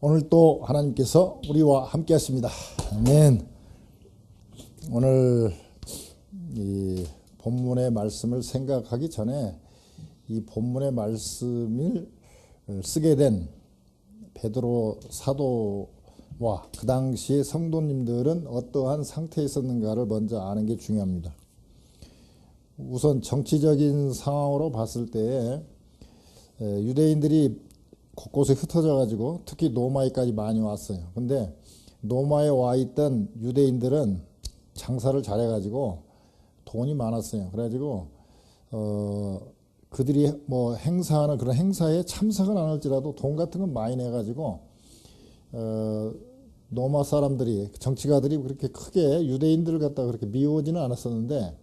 오늘 또 하나님께서 우리와 함께 하십니다. 아멘. 오늘 이 본문의 말씀을 생각하기 전에 이 본문의 말씀을 쓰게 된 베드로 사도와 그 당시의 성도님들은 어떠한 상태에 있었는가를 먼저 아는 게 중요합니다. 우선 정치적인 상황으로 봤을 때 유대인들이 곳곳에 흩어져 가지고 특히 노마에까지 많이 왔어요. 근데 노마에 와 있던 유대인들은 장사를 잘해 가지고 돈이 많았어요. 그래 가지고 그들이 뭐 행사하는 그런 행사에 참석은 안 할지라도 돈 같은 건 많이 내 가지고 노마 사람들이 정치가들이 그렇게 크게 유대인들을 갖다가 그렇게 미워하지는 않았었는데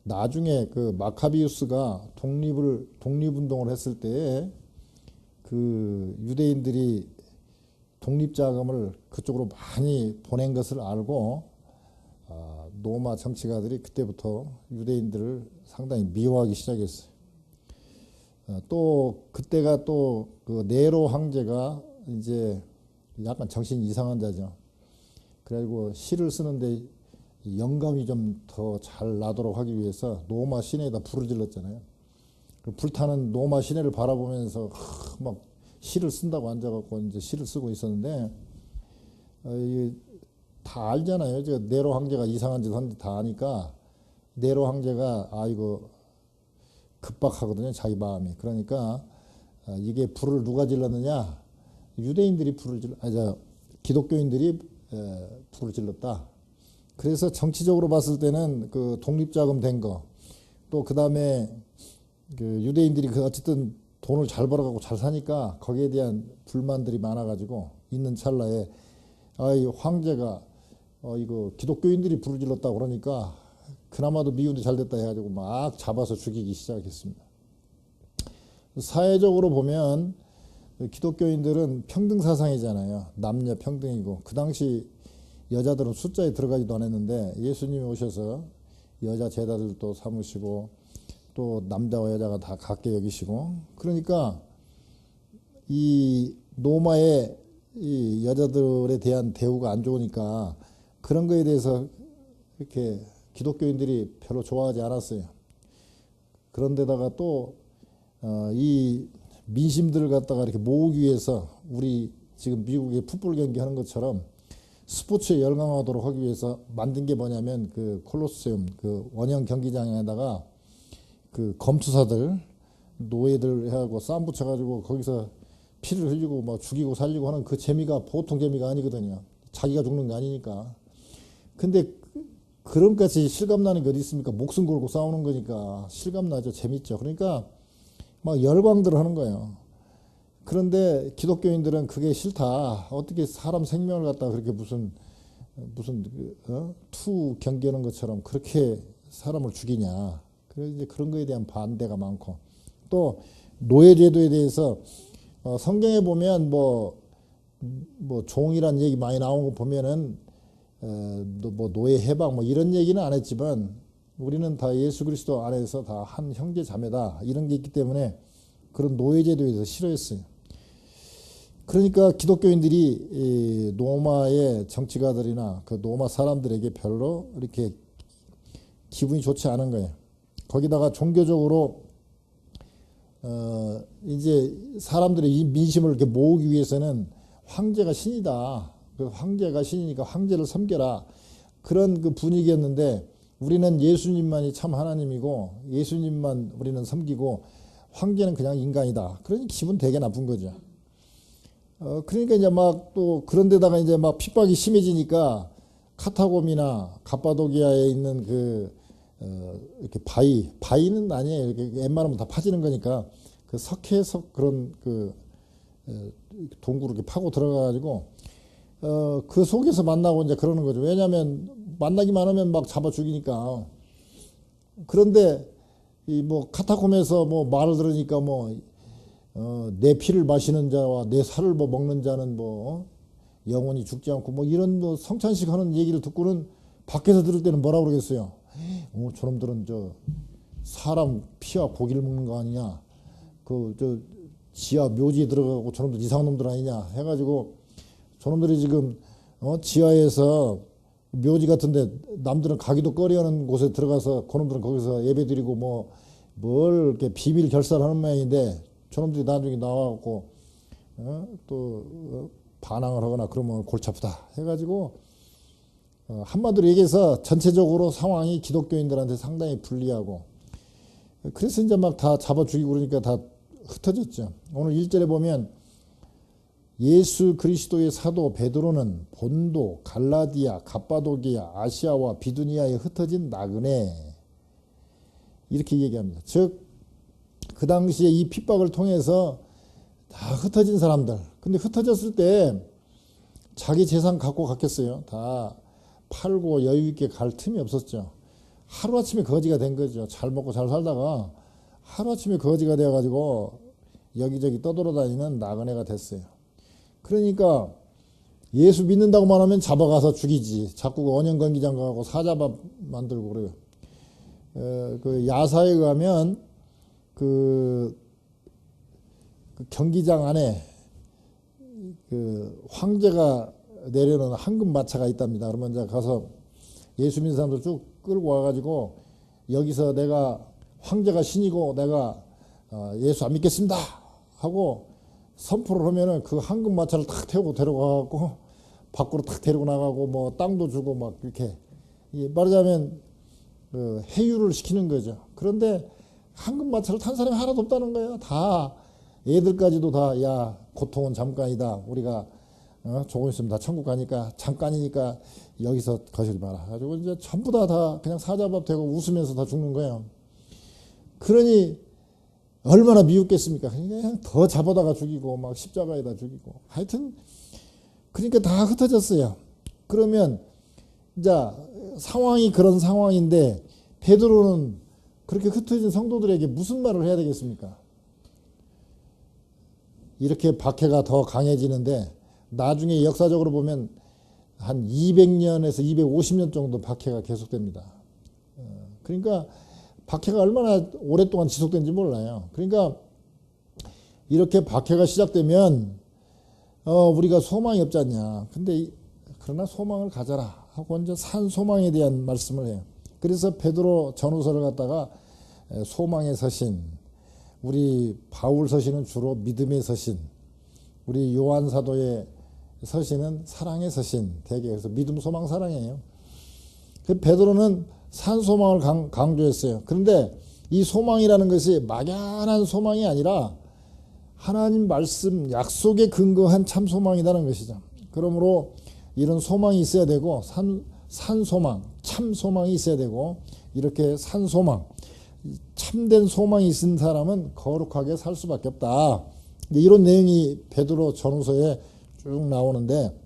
나중에 그 마카비우스가 독립운동을 했을 때에 그 유대인들이 독립자금을 그쪽으로 많이 보낸 것을 알고 노마 정치가들이 그때부터 유대인들을 상당히 미워하기 시작했어요. 또 그때가 또 그 네로 황제가 이제 약간 정신이 이상한 자죠. 그래가지고 시를 쓰는데 영감이 좀 더 잘 나도록 하기 위해서 노마 시내에다 불을 질렀잖아요. 그 불타는 노마 시내를 바라보면서 막 시를 쓴다고 앉아갖고 이제 시를 쓰고 있었는데 다 알잖아요. 저 네로 황제가 이상한 짓 한지 다 아니까 네로 황제가 이거 급박하거든요. 자기 마음이. 그러니까 이게 불을 누가 질렀느냐? 유대인들이 기독교인들이 불을 질렀다. 그래서 정치적으로 봤을 때는 그 독립자금 된 거, 또 그 다음에 그 유대인들이 그 어쨌든 돈을 잘 벌어가고 잘 사니까 거기에 대한 불만들이 많아가지고 있는 찰나에 이 황제가 이거 기독교인들이 불을 질렀다고 그러니까 그나마도 미운데 잘 됐다 해가지고 막 잡아서 죽이기 시작했습니다. 사회적으로 보면 기독교인들은 평등 사상이잖아요. 남녀 평등이고 그 당시 여자들은 숫자에 들어가지도 않았는데 예수님이 오셔서 여자 제자들도 삼으시고 또 남자와 여자가 다 같게 여기시고 그러니까 이 노마의 이 여자들에 대한 대우가 안 좋으니까 그런 거에 대해서 이렇게 기독교인들이 별로 좋아하지 않았어요. 그런데다가 또 이 민심들을 갖다가 이렇게 모으기 위해서 우리 지금 미국의 풋볼 경기 하는 것처럼 스포츠에 열광하도록 하기 위해서 만든 게 뭐냐면 그 콜로세움 그 원형 경기장에다가 그 검투사들 노예들 해가지고 싸움 붙여가지고 거기서 피를 흘리고 뭐 죽이고 살리고 하는 그 재미가 보통 재미가 아니거든요. 자기가 죽는 게 아니니까. 근데 그런 것이 실감나는 게 어디 있습니까? 목숨 걸고 싸우는 거니까 실감나죠. 재밌죠. 그러니까 막 열광들 하는 거예요. 그런데 기독교인들은 그게 싫다. 어떻게 사람 생명을 갖다가 그렇게 무슨 투 경기하는 것처럼 그렇게 사람을 죽이냐. 그래서 이제 그런 거에 대한 반대가 많고 또 노예제도에 대해서 성경에 보면 뭐 종이란 얘기 많이 나온 거 보면은 뭐 노예 해방 뭐 이런 얘기는 안 했지만 우리는 다 예수 그리스도 안에서 다 한 형제 자매다 이런 게 있기 때문에 그런 노예제도에 대해서 싫어했어요. 그러니까 기독교인들이 노마의 정치가들이나 그 노마 사람들에게 별로 이렇게 기분이 좋지 않은 거예요. 거기다가 종교적으로 이제 사람들의 이 민심을 이렇게 모으기 위해서는 황제가 신이다. 그 황제가 신이니까 황제를 섬겨라. 그런 그 분위기였는데 우리는 예수님만이 참 하나님이고 예수님만 우리는 섬기고 황제는 그냥 인간이다. 그러니 기분 되게 나쁜 거죠. 그러니까 이제 막 또 그런 데다가 이제 막 핍박이 심해지니까 카타곰이나 갑바도기아에 있는 이렇게 바위는 아니에요. 이렇게 웬만하면 다 파지는 거니까 그 석회석 그런 동굴을 이렇게 파고 들어가가지고 그 속에서 만나고 이제 그러는 거죠. 왜냐하면 만나기만 하면 막 잡아 죽이니까. 그런데 이 뭐 카타콤에서 뭐 말을 들으니까 내 피를 마시는 자와 내 살을 뭐 먹는 자는 영원히 죽지 않고 뭐 이런 성찬식 하는 얘기를 듣고는 밖에서 들을 때는 뭐라 그러겠어요. 저놈들은 사람 피와 고기를 먹는 거 아니냐. 지하 묘지에 들어가고 저놈들 이상한 놈들 아니냐 해가지고 저놈들이 지금 지하에서 묘지 같은데 남들은 가기도 꺼려하는 곳에 들어가서 그놈들은 거기서 예배드리고 뭘 이렇게 비밀 결사를 하는 모양인데 저놈들이 나중에 나와갖고 또 반항을 하거나 그러면 골치 아프다 해가지고 한마디로 얘기해서 전체적으로 상황이 기독교인들한테 상당히 불리하고 그래서 이제 막 다 잡아 죽이고 그러니까 다 흩어졌죠. 오늘 1절에 보면 예수 그리스도의 사도 베드로는 본도, 갈라디아, 갑바도기아, 아시아와 비두니아에 흩어진 나그네 이렇게 얘기합니다. 즉 그 당시에 이 핍박을 통해서 다 흩어진 사람들. 근데 흩어졌을 때 자기 재산 갖고 갔겠어요? 다 팔고 여유 있게 갈 틈이 없었죠. 하루아침에 거지가 된 거죠. 잘 먹고 잘 살다가 하루아침에 거지가 되어가지고 여기저기 떠돌아다니는 나그네가 됐어요. 그러니까 예수 믿는다고만 하면 잡아가서 죽이지. 자꾸 언연건기장 가고 사자밥 만들고 그래요. 그 야사에 의하면 그 경기장 안에 그 황제가 내려놓은 황금마차가 있답니다. 그러면 이제 가서 예수 믿는 사람들 쭉 끌고 와가지고 여기서 내가 황제가 신이고 내가 예수 안 믿겠습니다 하고 선포를 하면은 그 황금마차를 탁 태우고 데려가고 밖으로 탁 데리고 나가고 땅도 주고 막 이렇게 말하자면 해유를 시키는 거죠. 그런데 황금마차를 탄 사람이 하나도 없다는 거예요. 다 애들까지도 다 야 고통은 잠깐이다. 우리가 조금 있으면 다 천국 가니까 잠깐이니까 여기서 거시지 마라. 가지고 이제 전부 다 그냥 사자밥 되고 웃으면서 다 죽는 거예요. 그러니 얼마나 미웠겠습니까? 그냥 더 잡아다가 죽이고 막 십자가에다 죽이고 하여튼 그러니까 다 흩어졌어요. 그러면 이제 상황이 그런 상황인데 베드로는 그렇게 흩어진 성도들에게 무슨 말을 해야 되겠습니까? 이렇게 박해가 더 강해지는데 나중에 역사적으로 보면 한 200년에서 250년 정도 박해가 계속됩니다. 그러니까 박해가 얼마나 오랫동안 지속된지 몰라요. 그러니까 이렇게 박해가 시작되면 우리가 소망이 없지 않냐. 근데 그러나 소망을 가져라 하고 이제 산 소망에 대한 말씀을 해요. 그래서 베드로 전후서를 갖다가 소망의 서신, 우리 바울 서신은 주로 믿음의 서신, 우리 요한 사도의 서신은 사랑의 서신, 대개 그래서 믿음, 소망, 사랑이에요. 그 베드로는 산 소망을 강조했어요. 그런데 이 소망이라는 것이 막연한 소망이 아니라 하나님 말씀 약속에 근거한 참 소망이라는 것이죠. 그러므로 이런 소망이 있어야 되고 산 소망, 참 소망이 있어야 되고 이렇게 산 소망, 참된 소망이 있는 사람은 거룩하게 살 수밖에 없다. 이런 내용이 베드로 전후서에 쭉 나오는데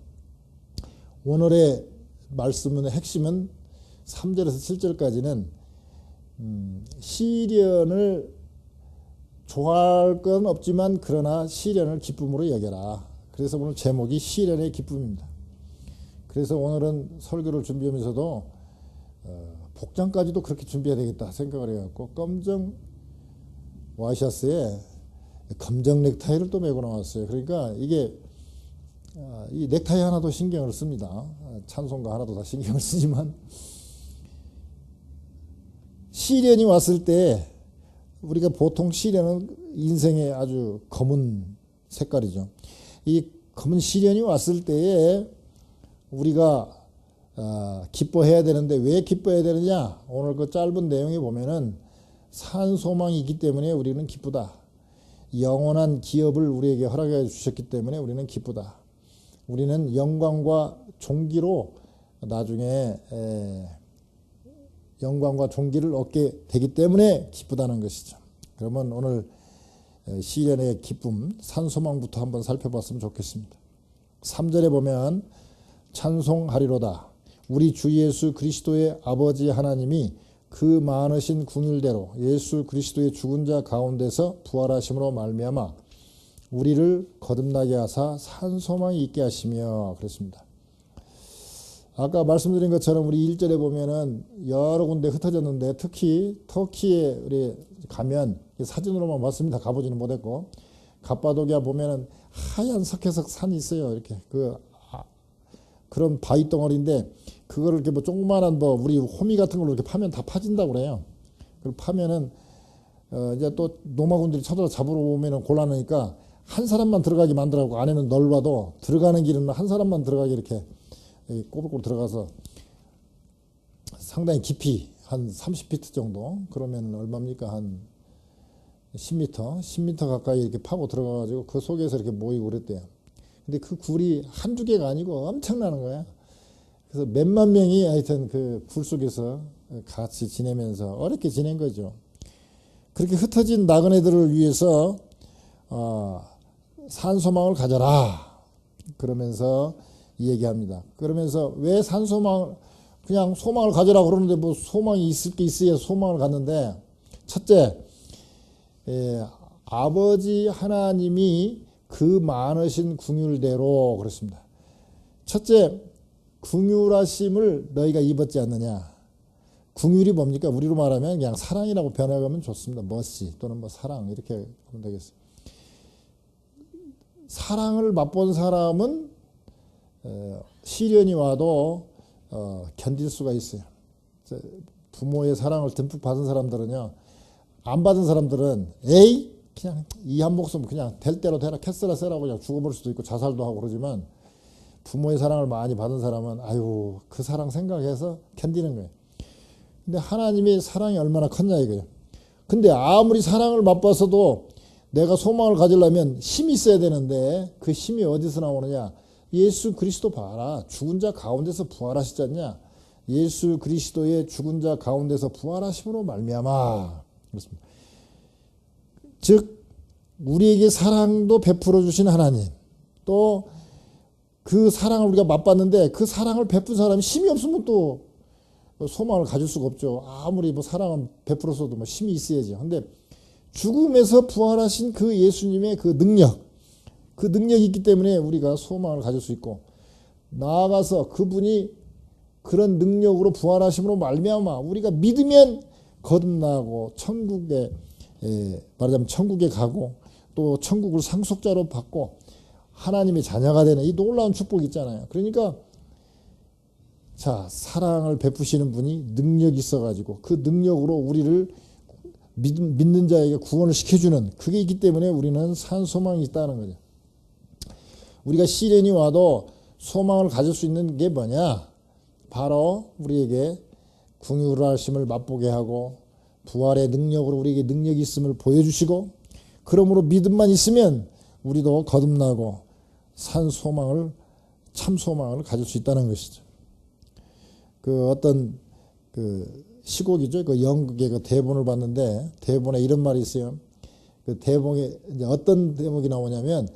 오늘의 말씀의 핵심은 3절에서 7절까지는 시련을 좋아할 건 없지만 그러나 시련을 기쁨으로 여겨라. 그래서 오늘 제목이 시련의 기쁨입니다. 그래서 오늘은 설교를 준비하면서도 복장까지도 그렇게 준비해야 되겠다 생각을 해갖고 검정 와이셔츠에 검정 넥타이를 또 메고 나왔어요. 그러니까 이게 이 넥타이 하나도 신경을 씁니다. 찬송가 하나도 다 신경을 쓰지만 시련이 왔을 때 우리가 보통 시련은 인생의 아주 검은 색깔이죠. 이 검은 시련이 왔을 때에 우리가 기뻐해야 되는데 왜 기뻐해야 되느냐? 오늘 그 짧은 내용에 보면은 산 소망이 있기 때문에 우리는 기쁘다. 영원한 기업을 우리에게 허락해 주셨기 때문에 우리는 기쁘다. 우리는 영광과 존귀로 나중에 영광과 존귀를 얻게 되기 때문에 기쁘다는 것이죠. 그러면 오늘 시련의 기쁨, 산소망부터 한번 살펴봤으면 좋겠습니다. 3절에 보면 찬송하리로다. 우리 주 예수 그리스도의 아버지 하나님이 그 많으신 궁율대로 예수 그리스도의 죽은 자 가운데서 부활하심으로 말미암아 우리를 거듭나게 하사 산 소망이 있게 하시며 그랬습니다. 아까 말씀드린 것처럼 우리 1절에 보면은 여러 군데 흩어졌는데 특히 터키에 우리 가면 사진으로만 봤습니다. 가보지는 못했고 갑바도기아 보면은 하얀 석회석 산이 있어요. 이렇게 그런 바위 덩어리인데 그거를 이렇게 뭐 조그마한 뭐 우리 호미 같은 걸로 이렇게 파면 다 파진다고 그래요. 그걸 파면은 이제 또 노마군들이 쳐들어 잡으러 오면은 곤란하니까 한 사람만 들어가게 만들라고. 안에는 넓어도 들어가는 길은 한 사람만 들어가게 이렇게 꼬불꼬불 들어가서 상당히 깊이 한 30피트 정도, 그러면 얼마입니까? 한 10m 가까이 이렇게 파고 들어가가지고 그 속에서 이렇게 모이고 그랬대요. 근데 그 굴이 한두 개가 아니고 엄청나는 거야. 그래서 몇만 명이 하여튼 그 굴 속에서 같이 지내면서 어렵게 지낸 거죠. 그렇게 흩어진 나그네들을 위해서 산소망을 가져라 그러면서 얘기합니다. 그러면서 왜 산소망, 그냥 소망을 가져라 그러는데 뭐 소망이 있을 게 있어야 소망을 갖는데, 첫째, 아버지 하나님이 그 많으신 긍휼대로 그렇습니다. 첫째, 긍휼하심을 너희가 입었지 않느냐. 긍휼이 뭡니까? 우리로 말하면 그냥 사랑이라고 변화하면 좋습니다. 머시 또는 뭐 사랑 이렇게 하면 되겠어요. 사랑을 맛본 사람은 시련이 와도 견딜 수가 있어요. 부모의 사랑을 듬뿍 받은 사람들은요, 안 받은 사람들은 에이 그냥 이 한 목숨 그냥 될 대로 되라 캐스라 세라고 그냥 죽어버릴 수도 있고 자살도 하고 그러지만, 부모의 사랑을 많이 받은 사람은 아유 그 사랑 생각해서 견디는 거예요. 근데 하나님의 사랑이 얼마나 컸냐 이거예요. 근데 아무리 사랑을 맛봐서도 내가 소망을 가지려면 힘이 있어야 되는데 그 힘이 어디서 나오느냐. 예수 그리스도 봐라. 죽은 자 가운데서 부활하시지 않냐. 예수 그리스도의 죽은 자 가운데서 부활하심으로 말미암아. 그렇습니다. 즉 우리에게 사랑도 베풀어 주신 하나님, 또 그 사랑을 우리가 맛봤는데 그 사랑을 베푼 사람이 힘이 없으면 또 소망을 가질 수가 없죠. 아무리 뭐 사랑은 베풀어서도 뭐 힘이 있어야죠. 근데 죽음에서 부활하신 그 예수님의 그 능력이 있기 때문에 우리가 소망을 가질 수 있고, 나아가서 그분이 그런 능력으로 부활하심으로 말미암아 우리가 믿으면 거듭나고 천국에 말하자면 천국에 가고 또 천국을 상속자로 받고 하나님의 자녀가 되는 이 놀라운 축복이 있잖아요. 그러니까 자, 사랑을 베푸시는 분이 능력이 있어가지고 그 능력으로 우리를 믿는 자에게 구원을 시켜주는 그게 있기 때문에 우리는 산 소망이 있다는 거죠. 우리가 시련이 와도 소망을 가질 수 있는 게 뭐냐? 바로 우리에게 긍휼하심을 맛보게 하고 부활의 능력으로 우리에게 능력이 있음을 보여주시고, 그러므로 믿음만 있으면 우리도 거듭나고 산 소망을, 참 소망을 가질 수 있다는 것이죠. 그 어떤 그 시곡이죠. 그 연극의 그 대본을 봤는데 대본에 이런 말이 있어요. 그 대본에 이제 어떤 대목이 나오냐면,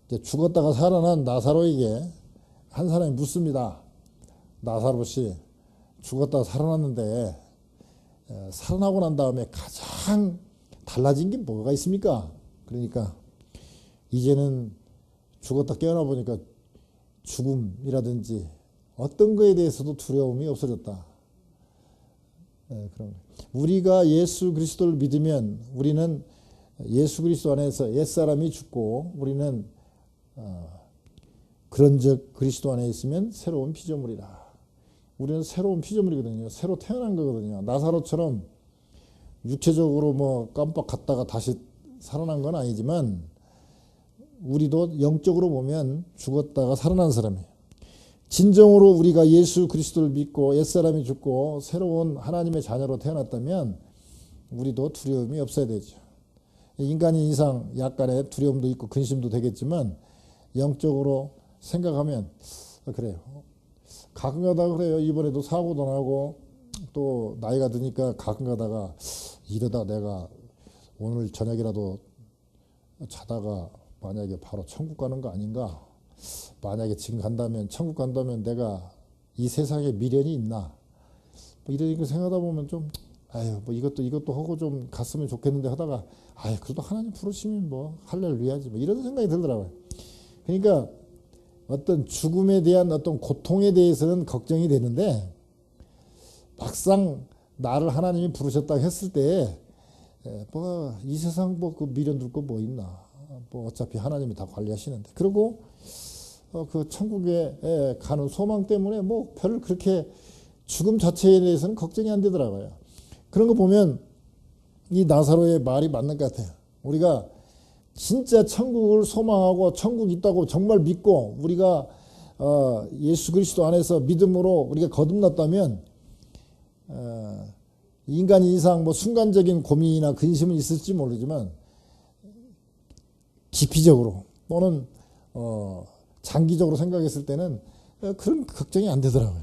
이제 죽었다가 살아난 나사로에게 한 사람이 묻습니다. 나사로 씨, 죽었다가 살아났는데 살아나고 난 다음에 가장 달라진 게 뭐가 있습니까? 그러니까 이제는 죽었다 깨어나 보니까 죽음이라든지 어떤 거에 대해서도 두려움이 없어졌다. 그런 우리가 예수 그리스도를 믿으면 우리는 예수 그리스도 안에서 옛사람이 죽고 우리는 그런즉 그리스도 안에 있으면 새로운 피조물이라. 우리는 새로운 피조물이거든요. 새로 태어난 거거든요. 나사로처럼 육체적으로 뭐 깜빡 갔다가 다시 살아난 건 아니지만 우리도 영적으로 보면 죽었다가 살아난 사람이에요. 진정으로 우리가 예수 그리스도를 믿고 옛사람이 죽고 새로운 하나님의 자녀로 태어났다면 우리도 두려움이 없어야 되죠. 인간인 이상 약간의 두려움도 있고 근심도 되겠지만 영적으로 생각하면 그래요. 가끔 가다가 그래요. 이번에도 사고도 나고 또 나이가 드니까 가끔 가다가 이러다 내가 오늘 저녁이라도 자다가 만약에 바로 천국 가는 거 아닌가? 만약에 지금 간다면 천국 간다면 내가 이 세상에 미련이 있나? 뭐 이런 거 생각하다 보면 좀 아유 뭐 이것도 하고 좀 갔으면 좋겠는데 하다가 아유 그래도 하나님 부르시면 뭐 할렐루야지 뭐 이런 생각이 들더라고요. 그러니까 어떤 죽음에 대한 어떤 고통에 대해서는 걱정이 되는데 막상 나를 하나님이 부르셨다고 했을 때 뭐 이 세상 뭐 그 미련 둘 거 뭐 있나? 뭐 어차피 하나님이 다 관리하시는데. 그리고 그 천국에 가는 소망 때문에 뭐 별 그렇게 죽음 자체에 대해서는 걱정이 안 되더라고요. 그런 거 보면 이 나사로의 말이 맞는 것 같아요. 우리가 진짜 천국을 소망하고 천국 있다고 정말 믿고 우리가 예수 그리스도 안에서 믿음으로 우리가 거듭났다면 인간 이상 뭐 순간적인 고민이나 근심은 있을지 모르지만 깊이적으로 또는 장기적으로 생각했을 때는 그런 걱정이 안 되더라고요.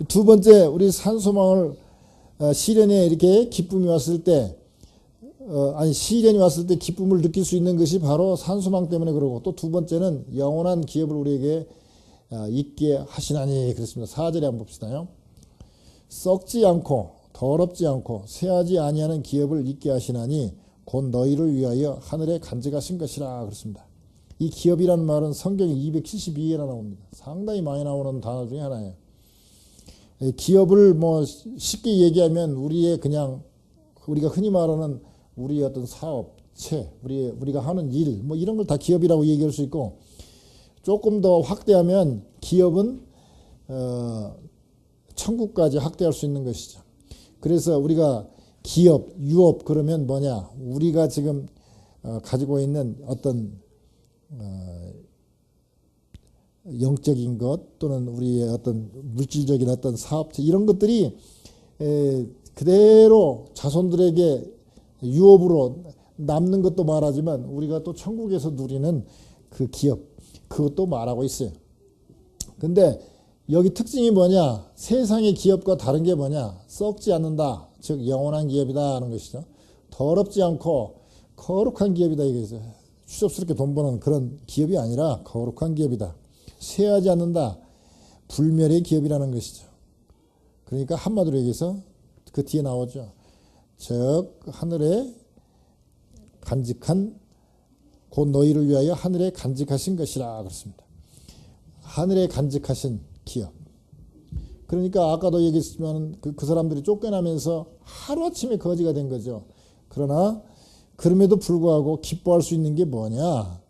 두 번째, 우리 산소망을 시련에 이렇게 기쁨이 왔을 때 시련이 왔을 때 기쁨을 느낄 수 있는 것이 바로 산소망 때문에 그러고, 또 두 번째는 영원한 기업을 우리에게 있게 하시나니 그랬습니다. 4절에 한번 봅시다요. 썩지 않고 더럽지 않고 쇠하지 아니하는 기업을 있게 하시나니 곧 너희를 위하여 하늘에 간직하신 것이라 그랬습니다. 이 기업이라는 말은 성경에 272회나 나옵니다. 상당히 많이 나오는 단어 중에 하나예요. 기업을 뭐 쉽게 얘기하면 우리가 흔히 말하는 우리의 어떤 사업체, 우리가 하는 일, 뭐 이런 걸 다 기업이라고 얘기할 수 있고, 조금 더 확대하면 기업은 천국까지 확대할 수 있는 것이죠. 그래서 우리가 기업, 유업 그러면 뭐냐? 우리가 지금 가지고 있는 어떤 영적인 것 또는 우리의 어떤 물질적인 어떤 사업체 이런 것들이 그대로 자손들에게 유업으로 남는 것도 말하지만 우리가 또 천국에서 누리는 그 기업, 그것도 말하고 있어요. 근데 여기 특징이 뭐냐? 세상의 기업과 다른 게 뭐냐? 썩지 않는다. 즉 영원한 기업이다 하는 것이죠. 더럽지 않고 거룩한 기업이다 이거죠. 추접스럽게 돈 버는 그런 기업이 아니라 거룩한 기업이다. 쇠하지 않는다. 불멸의 기업이라는 것이죠. 그러니까 한마디로 얘기해서 그 뒤에 나오죠. 즉 하늘에 간직한 곧 너희를 위하여 하늘에 간직하신 것이라 그렇습니다. 하늘에 간직하신 기업. 그러니까 아까도 얘기했지만 그 사람들이 쫓겨나면서 하루아침에 거지가 된 거죠. 그러나 그럼에도 불구하고 기뻐할 수 있는 게 뭐냐?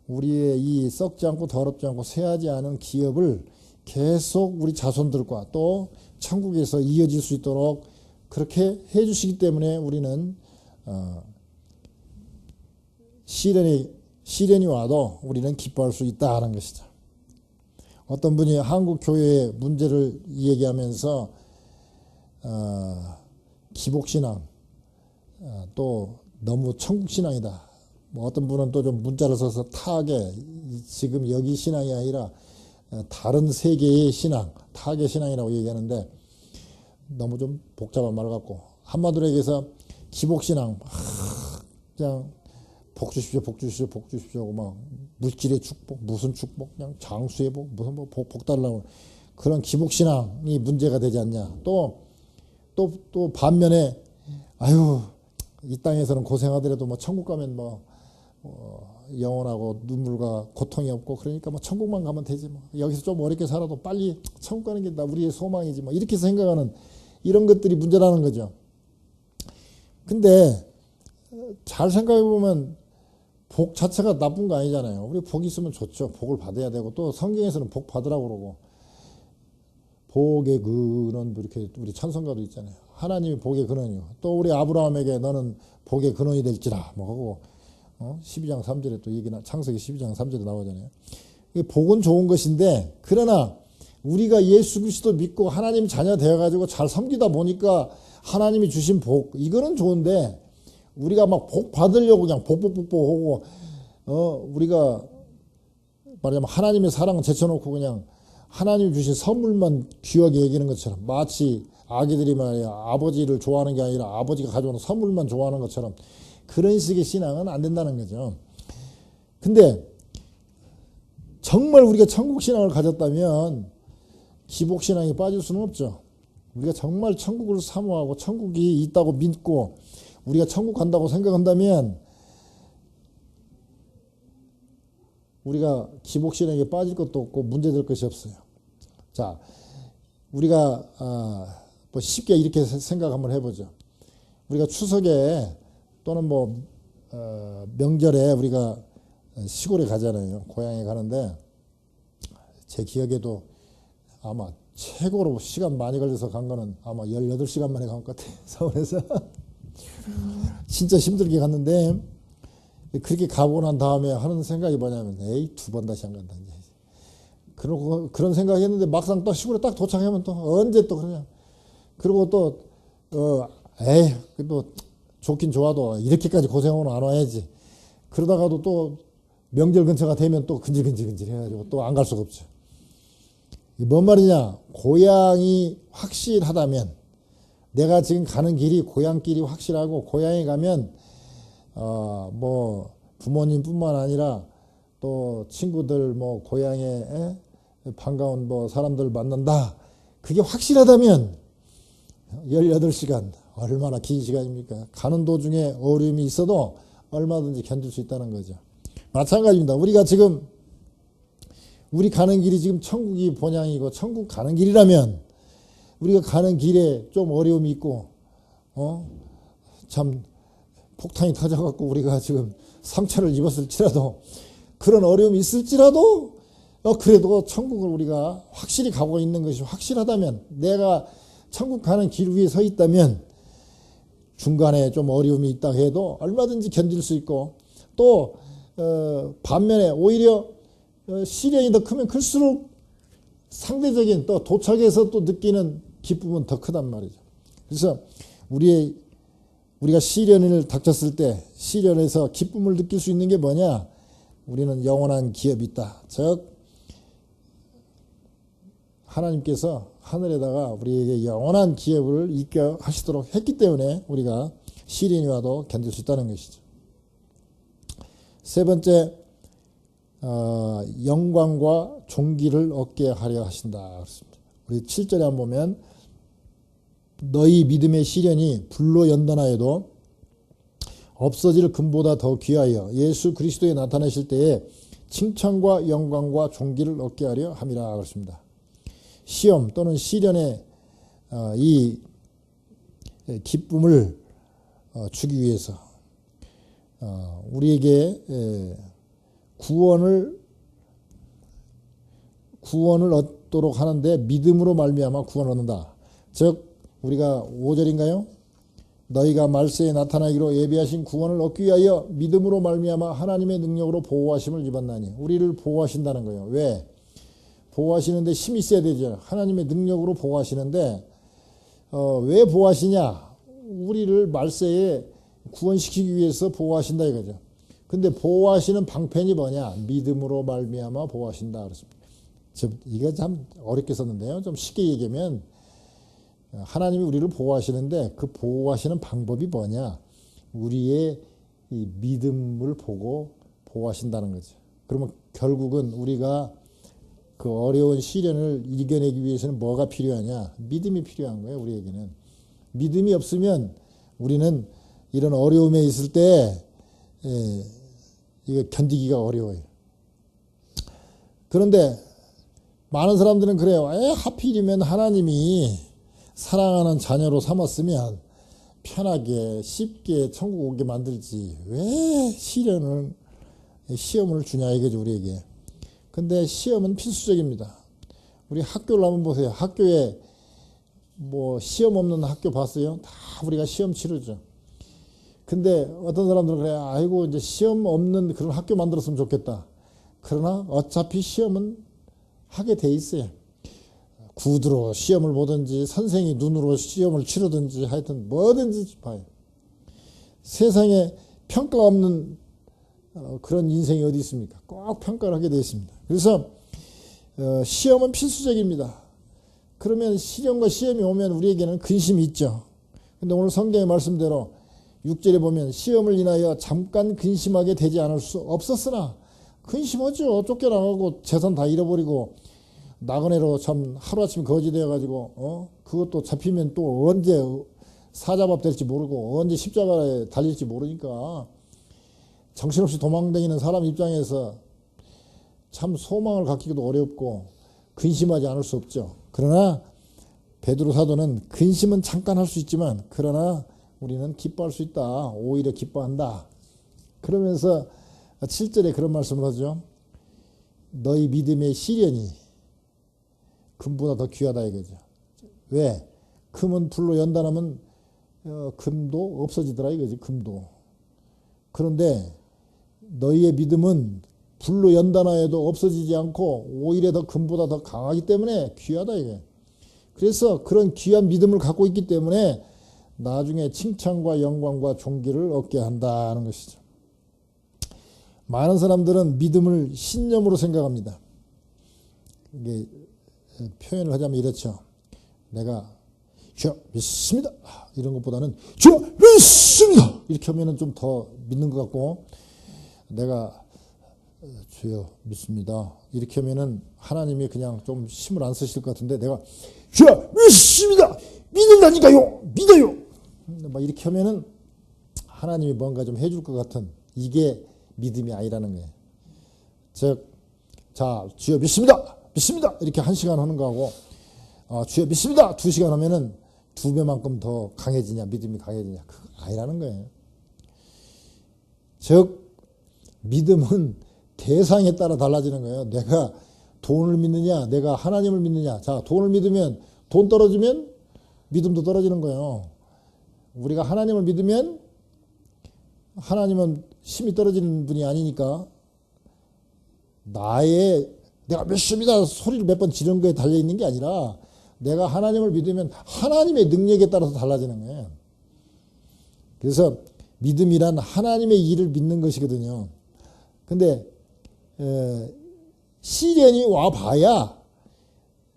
우리의 이 썩지 않고 더럽지 않고 쇠하지 않은 기업을 계속 우리 자손들과 또 천국에서 이어질 수 있도록 그렇게 해주시기 때문에 우리는 시련이 와도 우리는 기뻐할 수 있다는 것이죠. 어떤 분이 한국 교회의 문제를 얘기하면서 기복신앙 또 너무 천국신앙이다. 뭐 어떤 분은 또 좀 문자를 써서 타계, 지금 여기 신앙이 아니라 다른 세계의 신앙, 타계 신앙이라고 얘기하는데 너무 좀 복잡한 말 같고, 한마디로 얘기해서 기복신앙, 그냥 복 주십시오, 복 주십시오, 복 주십시오 하고 막 물질의 축복, 무슨 축복, 그냥 장수의 복, 무슨 뭐 복 달라고 그런 기복신앙이 문제가 되지 않냐. 또 반면에 아유 이 땅에서는 고생하더라도 뭐 천국 가면 뭐 영원하고 눈물과 고통이 없고 그러니까 뭐 천국만 가면 되지 뭐 여기서 좀 어렵게 살아도 빨리 천국 가는 게 우리의 소망이지 뭐 이렇게 생각하는 이런 것들이 문제라는 거죠. 근데 잘 생각해 보면 복 자체가 나쁜 거 아니잖아요. 우리 복 있으면 좋죠. 복을 받아야 되고 또 성경에서는 복 받으라고 그러고 복의 근원 이렇게 우리 찬송가도 있잖아요. 하나님이 복의 근원이요. 또 우리 아브라함에게 너는 복의 근원이 될지라 뭐 하고 12장 3절에 또 얘기나 창세기 12장 3절에 나오잖아요. 복은 좋은 것인데 그러나 우리가 예수 그리스도 믿고 하나님 자녀 되어가지고 잘 섬기다 보니까 하나님이 주신 복 이거는 좋은데 우리가 막 복 받으려고 그냥 복복복복 하고 우리가 말하자면 하나님의 사랑을 제쳐놓고 그냥 하나님이 주신 선물만 귀하게 여기는 것처럼 마치 아기들이 말이야 아버지를 좋아하는 게 아니라 아버지가 가져오는 선물만 좋아하는 것처럼 그런 식의 신앙은 안 된다는 거죠. 근데 정말 우리가 천국 신앙을 가졌다면 기복 신앙에 빠질 수는 없죠. 우리가 정말 천국을 사모하고 천국이 있다고 믿고 우리가 천국 간다고 생각한다면 우리가 기복 신앙에 빠질 것도 없고 문제될 것이 없어요. 자, 우리가 뭐 쉽게 이렇게 생각 한번 해보죠. 우리가 추석에 또는 뭐 명절에 우리가 시골에 가잖아요. 고향에 가는데 제 기억에도 아마 최고로 시간 많이 걸려서 간 거는 아마 18시간 만에 간 것 같아요. 서울에서. 진짜 힘들게 갔는데 그렇게 가고 난 다음에 하는 생각이 뭐냐면 에이 2번 다시 안 간다. 이제. 그런 생각했는데 막상 또 시골에 딱 도착하면 또 언제 또 그러냐. 그리고 또 에이 또 좋긴 좋아도 이렇게까지 고생하고는 안 와야지. 그러다가도 또 명절 근처가 되면 또 근질근질 해가지고 또 안 갈 수가 없죠. 뭔 말이냐. 고향이 확실하다면 내가 지금 가는 길이 고향길이 확실하고 고향에 가면 뭐 부모님뿐만 아니라 또 친구들 뭐 고향에 반가운 뭐 사람들 만난다. 그게 확실하다면 18시간 얼마나 긴 시간입니까? 가는 도중에 어려움이 있어도 얼마든지 견딜 수 있다는 거죠. 마찬가지입니다. 우리가 지금 우리 가는 길이 지금 천국이 본향이고 천국 가는 길이라면 우리가 가는 길에 좀 어려움이 있고 참 폭탄이 터져갖고 우리가 지금 상처를 입었을지라도 그런 어려움이 있을지라도 그래도 천국을 우리가 확실히 가고 있는 것이 확실하다면 내가 천국 가는 길 위에 서 있다면 중간에 좀 어려움이 있다 해도 얼마든지 견딜 수 있고 또 반면에 오히려 시련이 더 크면 클수록 상대적인 또 도착해서 또 느끼는 기쁨은 더 크단 말이죠. 그래서 우리가 시련을 닥쳤을 때 시련에서 기쁨을 느낄 수 있는 게 뭐냐? 우리는 영원한 기업이 있다. 즉 하나님께서 하늘에다가 우리에게 영원한 기업을 있게 하시도록 했기 때문에 우리가 시련이 와도 견딜 수 있다는 것이죠. 세 번째, 영광과 존귀를 얻게 하려 하신다. 그렇습니다. 우리 7절에 한번 보면 너희 믿음의 시련이 불로 연단하여도 없어질 금보다 더 귀하여 예수 그리스도에 나타나실 때에 칭찬과 영광과 존귀를 얻게 하려 함이라. 그렇습니다. 시험 또는 시련의 이 기쁨을 주기 위해서 우리에게 구원을 얻도록 하는데 믿음으로 말미암아 구원을 얻는다. 즉 우리가 5절인가요? 너희가 말세에 나타나기로 예비하신 구원을 얻기 위하여 믿음으로 말미암아 하나님의 능력으로 보호하심을 입었나니. 우리를 보호하신다는 거예요. 왜? 보호하시는데 힘이 있어야 되죠. 하나님의 능력으로 보호하시는데 왜 보호하시냐? 우리를 말세에 구원시키기 위해서 보호하신다 이거죠. 근데 보호하시는 방편이 뭐냐? 믿음으로 말미암아 보호하신다 그렇습니다. 이거 참 어렵게 썼는데요. 좀 쉽게 얘기하면 하나님이 우리를 보호하시는데 그 보호하시는 방법이 뭐냐? 우리의 이 믿음을 보고 보호하신다는 거죠. 그러면 결국은 우리가 그 어려운 시련을 이겨내기 위해서는 뭐가 필요하냐? 믿음이 필요한 거예요. 우리에게는. 믿음이 없으면 우리는 이런 어려움에 있을 때 이거 견디기가 어려워요. 그런데 많은 사람들은 그래요. 하필이면 하나님이 사랑하는 자녀로 삼았으면 편하게 쉽게 천국 오게 만들지 왜 시험을 주냐 이거죠 우리에게. 근데 시험은 필수적입니다. 우리 학교를 한번 보세요. 학교에 뭐 시험 없는 학교 봤어요? 다 우리가 시험 치르죠. 근데 어떤 사람들은 그래, 아이고 이제 시험 없는 그런 학교 만들었으면 좋겠다. 그러나 어차피 시험은 하게 돼 있어요. 구두로 시험을 보든지 선생이 눈으로 시험을 치르든지 하여튼 뭐든지 봐요. 세상에 평가 없는 그런 인생이 어디 있습니까? 꼭 평가를 하게 되어 있습니다. 그래서 시험은 필수적입니다. 그러면 시련과 시험이 오면 우리에게는 근심이 있죠. 근데 오늘 성경의 말씀대로 6절에 보면 시험을 인하여 잠깐 근심하게 되지 않을 수 없었으나 근심하죠. 쫓겨나가고 재산 다 잃어버리고 나그네로 참 하루아침에 거지 되어가지고 그것도 잡히면 또 언제 사자밥 될지 모르고 언제 십자가에 달릴지 모르니까 정신없이 도망다니는 사람 입장에서 참 소망을 갖기도 어렵고 근심하지 않을 수 없죠. 그러나 베드로 사도는 근심은 잠깐 할 수 있지만 그러나 우리는 기뻐할 수 있다. 오히려 기뻐한다. 그러면서 7절에 그런 말씀을 하죠. 너희 믿음의 시련이 금보다 더 귀하다 이거죠. 왜? 금은 불로 연단하면 금도 없어지더라 이거지. 금도. 그런데 너희의 믿음은 불로 연단하여도 없어지지 않고 오히려 더 금보다 더 강하기 때문에 귀하다 이게. 그래서 그런 귀한 믿음을 갖고 있기 때문에 나중에 칭찬과 영광과 존귀를 얻게 한다는 것이죠. 많은 사람들은 믿음을 신념으로 생각합니다. 이게 표현을 하자면 이렇죠. 내가 주여 믿습니다 이런 것보다는 주여 믿습니다 이렇게 하면은 좀 더 믿는 것 같고, 내가 주여 믿습니다 이렇게 하면은 하나님이 그냥 좀 힘을 안 쓰실 것 같은데, 내가 주여 믿습니다 믿는다니까요 믿어요 막 이렇게 하면은 하나님이 뭔가 좀 해줄 것 같은, 이게 믿음이 아니라는 거예요. 즉, 자 주여 믿습니다 이렇게 1시간 하는 거하고 주여 믿습니다 2시간 하면은 2배만큼 더 강해지냐, 믿음이 강해지냐, 그거 아니라는 거예요. 즉 믿음은 대상에 따라 달라지는 거예요. 내가 돈을 믿느냐 내가 하나님을 믿느냐. 자, 돈을 믿으면 돈 떨어지면 믿음도 떨어지는 거예요. 우리가 하나님을 믿으면 하나님은 힘이 떨어지는 분이 아니니까 내가 믿습니다 소리를 몇 번 지른 거에 달려있는 게 아니라 내가 하나님을 믿으면 하나님의 능력에 따라서 달라지는 거예요. 그래서 믿음이란 하나님의 일을 믿는 것이거든요. 근데 시련이 와봐야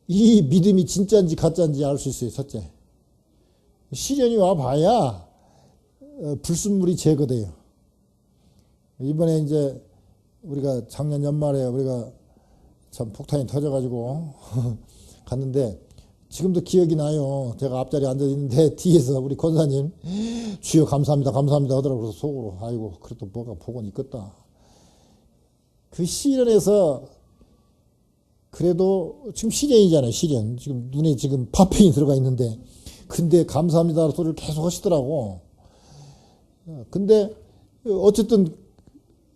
이 믿음이 진짜인지 가짜인지 알 수 있어요. 첫째, 시련이 와봐야 불순물이 제거돼요. 이번에 이제 우리가 작년 연말에 우리가 참 폭탄이 터져가지고 갔는데 지금도 기억이 나요. 제가 앞자리에 앉아 있는데 뒤에서 우리 권사님 주여 감사합니다 하더라고요. 그래서 속으로 아이고 그래도 뭐가 복은 있겠다. 그 시련에서 그래도 지금 시련이잖아요. 시련. 지금 눈에 지금 파편이 들어가 있는데 근데 감사합니다 소리를 계속 하시더라고. 근데 어쨌든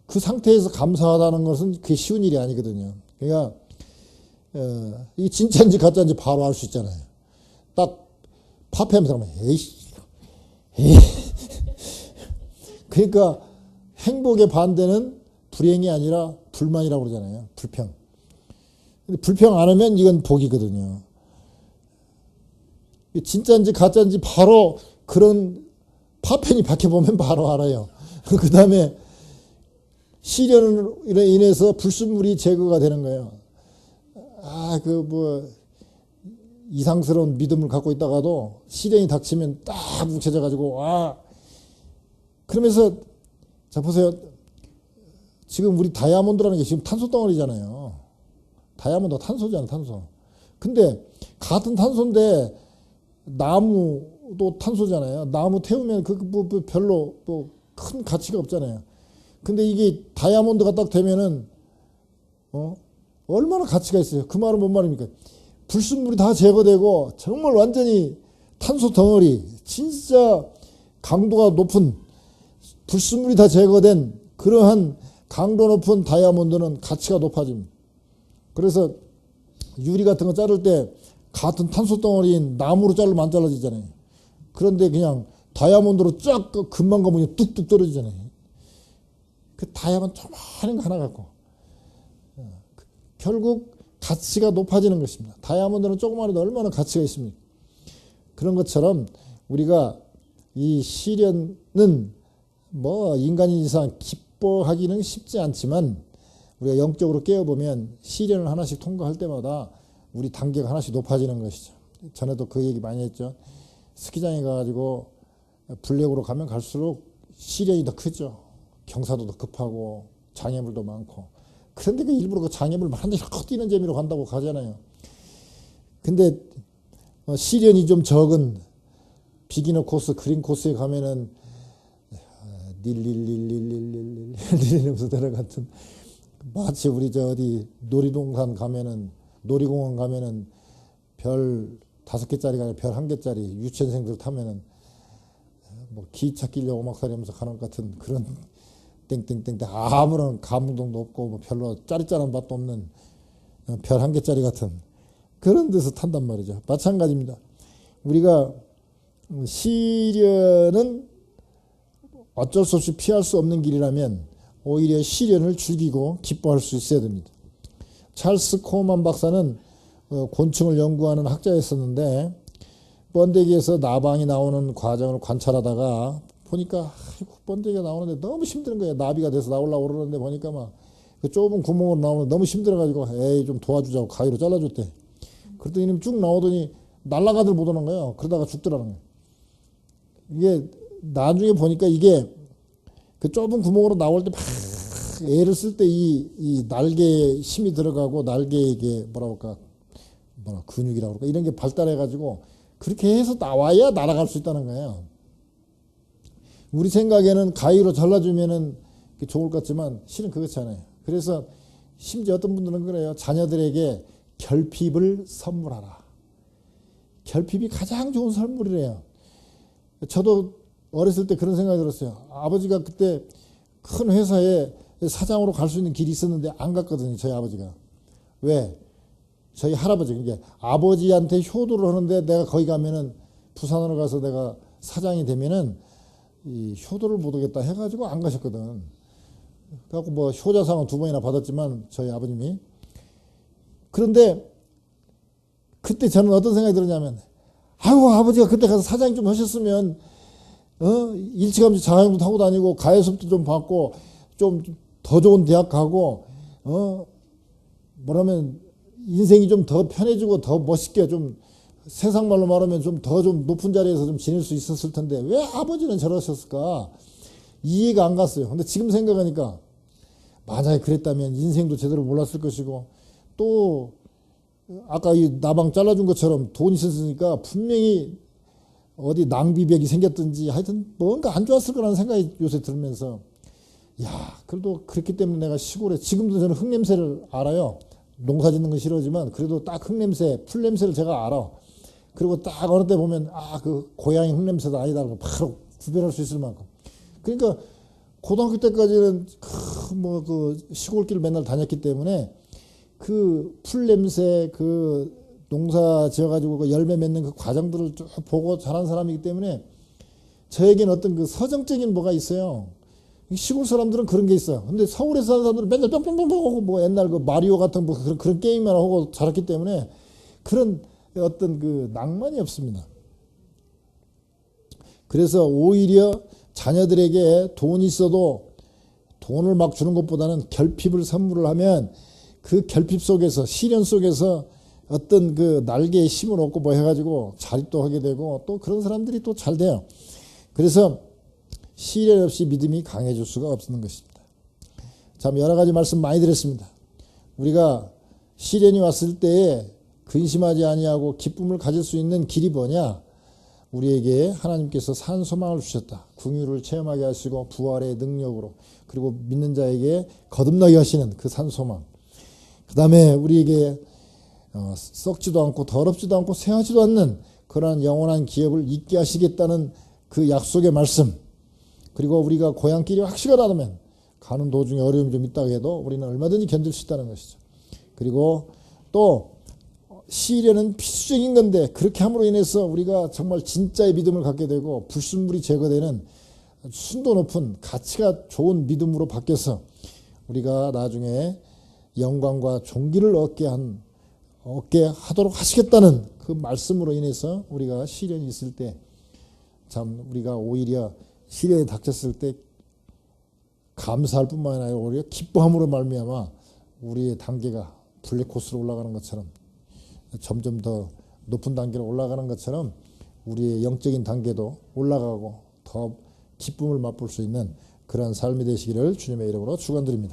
그 상태에서 감사하다는 것은 그게 쉬운 일이 아니거든요. 그러니까 이게 진짜인지 가짜인지 바로 알 수 있잖아요. 딱 파편이 들어가면 에이. 그러니까 행복의 반대는 불행이 아니라 불만이라고 그러잖아요. 불평. 근데 불평 안 하면 이건 복이거든요. 진짜인지 가짜인지 바로 그런 파편이 박혀보면 바로 알아요. 그 다음에 시련으로 인해서 불순물이 제거가 되는 거예요. 이상스러운 믿음을 갖고 있다가도 시련이 닥치면 딱 뭉쳐져가지고, 그러면서, 자, 보세요. 지금 우리 다이아몬드라는 게 지금 탄소 덩어리잖아요. 다이아몬드가 탄소잖아요, 탄소. 근데, 같은 탄소인데, 나무도 탄소잖아요. 나무 태우면 별로 큰 가치가 없잖아요. 근데 이게 다이아몬드가 딱 되면은, 얼마나 가치가 있어요. 그 말은 뭔 말입니까? 불순물이 다 제거되고 정말 완전히 탄소 덩어리, 진짜 강도가 높은 불순물이 다 제거된 그러한 강도 높은 다이아몬드는 가치가 높아집니다. 그래서 유리 같은 거 자를 때 같은 탄소 덩어리인 나무로 자르면 안 잘라지잖아요. 그런데 그냥 다이아몬드로 쫙 금방 가면 뚝뚝 떨어지잖아요. 그 다이아몬드 조그마한 거 하나 갖고 결국 가치가 높아지는 것입니다. 다이아몬드는 조그만 해도 얼마나 가치가 있습니까? 그런 것처럼 우리가 이 시련은 인간인 이상 기뻐하기는 쉽지 않지만 우리가 영적으로 깨어보면 시련을 하나씩 통과할 때마다 우리 단계가 하나씩 높아지는 것이죠. 전에도 그 얘기 많이 했죠. 스키장에 가가지고 블랙으로 가면 갈수록 시련이 더 크죠. 경사도 더 급하고 장애물도 많고. 그런데 그 일부러 그 장애물 많은데 확 뛰는 재미로 간다고 가잖아요. 근데 시련이 좀 적은 비기너 코스, 그린 코스에 가면은 닐릴릴릴릴릴릴 이러면서 내려갔던, 마치 우리 어디 놀이동산 가면은, 놀이공원 가면은 별 5개짜리가 아니라 별 1개짜리 유치원생들 타면은 기차 끼려고 막 하면서 가는 것 같은 그런 땡땡땡땡 아무런 감동도 없고 뭐 별로 짜릿짜릿한 맛도 없는 별 한 개짜리 같은 그런 데서 탄단 말이죠. 마찬가지입니다. 우리가 시련은 어쩔 수 없이 피할 수 없는 길이라면 오히려 시련을 즐기고 기뻐할 수 있어야 됩니다. 찰스 코만 박사는 곤충을 연구하는 학자였었는데 번데기에서 나방이 나오는 과정을 관찰하다가 보니까 번데기가 나오는데 너무 힘든 거예요. 나비가 돼서 나오려고 그러는데 보니까 막 그 좁은 구멍으로 나오는데 너무 힘들어가지고 에이 좀 도와주자고 가위로 잘라줬대. 그랬더니 이놈이 쭉 나오더니 날아가들 못하는 거예요. 그러다가 죽더라는 거예요. 이게 나중에 보니까 이게 그 좁은 구멍으로 나올 때 막 애를 쓸 때 이 날개에 힘이 들어가고 날개에 이게 근육이라고 그럴까 이런 게 발달해가지고 그렇게 해서 나와야 날아갈 수 있다는 거예요. 우리 생각에는 가위로 잘라주면은 좋을 것 같지만 실은 그렇지 않아요. 그래서 심지어 어떤 분들은 그래요. 자녀들에게 결핍을 선물하라. 결핍이 가장 좋은 선물이래요. 저도 어렸을 때 그런 생각이 들었어요. 아버지가 그때 큰 회사에 사장으로 갈 수 있는 길이 있었는데 안 갔거든요. 저희 아버지가. 왜? 저희 할아버지, 그러니까 아버지한테 효도를 하는데 내가 거기 가면은 부산으로 가서 내가 사장이 되면은 이 효도를 못 하겠다 해가지고 안 가셨거든. 그래갖고 뭐 효자상은 2번이나 받았지만 저희 아버님이. 그런데 그때 저는 어떤 생각이 들었냐면 아이고 아버지가 그때 가서 사장 좀 하셨으면 일찌감치 자영도 타고 다니고 가해수업도 좀 받고 좀 더 좋은 대학 가고 뭐라면 인생이 좀 더 편해지고 더 멋있게 좀 세상 말로 말하면 좀 더 좀 높은 자리에서 좀 지낼 수 있었을 텐데 왜 아버지는 저러셨을까 이해가 안 갔어요. 근데 지금 생각하니까 만약에 그랬다면 인생도 제대로 몰랐을 것이고 또 아까 이 나방 잘라준 것처럼 돈이 있었으니까 분명히 어디 낭비벽이 생겼든지 하여튼 뭔가 안 좋았을 거라는 생각이 요새 들면서 야 그래도 그렇기 때문에 내가 시골에 지금도 저는 흙냄새를 알아요. 농사 짓는 건 싫어지만 그래도 딱 흙냄새 풀냄새를 제가 알아. 그리고 딱 어느 때 보면 그 고양이 흙냄새도 아니다 바로 구별할 수 있을 만큼. 그러니까 고등학교 때까지는 그 시골길 맨날 다녔기 때문에 그 풀냄새 그 농사 지어가지고 그 열매 맺는 그 과정들을 쭉 보고 자란 사람이기 때문에 저에게는 어떤 그 서정적인 뭐가 있어요. 시골 사람들은 그런 게 있어요. 근데 서울에 사는 사람들은 맨날 뿅뿅뿅뿅 하고 뭐 옛날 그 마리오 같은 뭐 그런 게임만 하고 자랐기 때문에 그런 어떤 그 낭만이 없습니다. 그래서 오히려 자녀들에게 돈이 있어도 돈을 막 주는 것보다는 결핍을 선물을 하면 그 결핍 속에서 시련 속에서 어떤 그 날개에 힘을 얻고 뭐 해가지고 자립도 하게 되고 또 그런 사람들이 또 잘 돼요. 그래서 시련 없이 믿음이 강해질 수가 없는 것입니다. 참 여러 가지 말씀 많이 드렸습니다. 우리가 시련이 왔을 때에 근심하지 아니하고 기쁨을 가질 수 있는 길이 뭐냐? 우리에게 하나님께서 산 소망을 주셨다. 긍휼을 체험하게 하시고 부활의 능력으로 그리고 믿는 자에게 거듭나게 하시는 그 산 소망. 그 다음에 우리에게 썩지도 않고 더럽지도 않고 새하지도 않는 그러한 영원한 기업을 잊게 하시겠다는 그 약속의 말씀. 그리고 우리가 고향길이 확실하다면 가는 도중에 어려움이 좀 있다고 해도 우리는 얼마든지 견딜 수 있다는 것이죠. 그리고 또 시련은 필수적인 건데 그렇게 함으로 인해서 우리가 정말 진짜의 믿음을 갖게 되고 불순물이 제거되는 순도 높은 가치가 좋은 믿음으로 바뀌어서 우리가 나중에 영광과 존귀를 얻게 하도록 하시겠다는 그 말씀으로 인해서 우리가 시련이 있을 때 참 우리가 오히려 시련이 닥쳤을 때 감사할 뿐만 아니라 오히려 기뻐함으로 말미암아 우리의 단계가 블랙호스로 올라가는 것처럼 점점 더 높은 단계로 올라가는 것처럼 우리의 영적인 단계도 올라가고 더 기쁨을 맛볼 수 있는 그러한 삶이 되시기를 주님의 이름으로 축원드립니다.